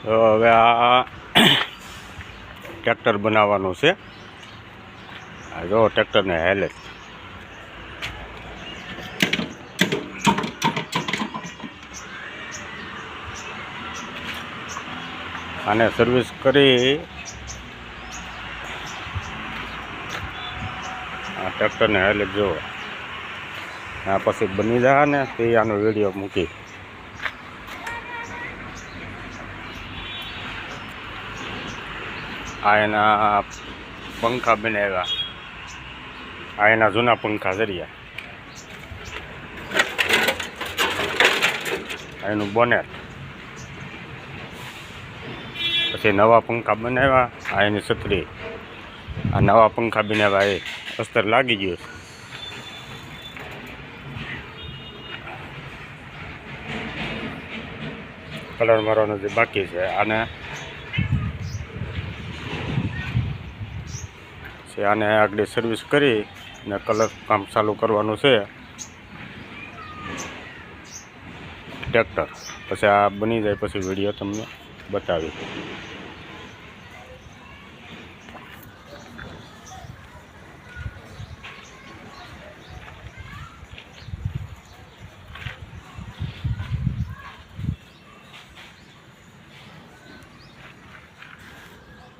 તો હવે આ ટ્રેક્ટર બનાવવાનું છે. આ જો ટ્રેક્ટરને હેલે આને સર્વિસ કરી આ ટ્રેક્ટરને હેલે જો આ પછી બની જાય ને તે આનો વિડીયો મૂકી. આ એના પંખા બનાવ્યા, આ એના જૂના પંખા જરિયા, એનું બોનેટ, પછી નવા પંખા બનાવ્યા, આ એની છત્રી, આ નવા પંખા બનાવ્યા. એ અસ્તર લાગી ગયું. કલર મારવાનો જે બાકી છે આને આગળ સર્વિસ કરી અને કલર કામ ચાલુ કરવાનું છે ટ્રેક્ટર. પછી આ બની જાય પછી વિડીયો તમને બતાવી.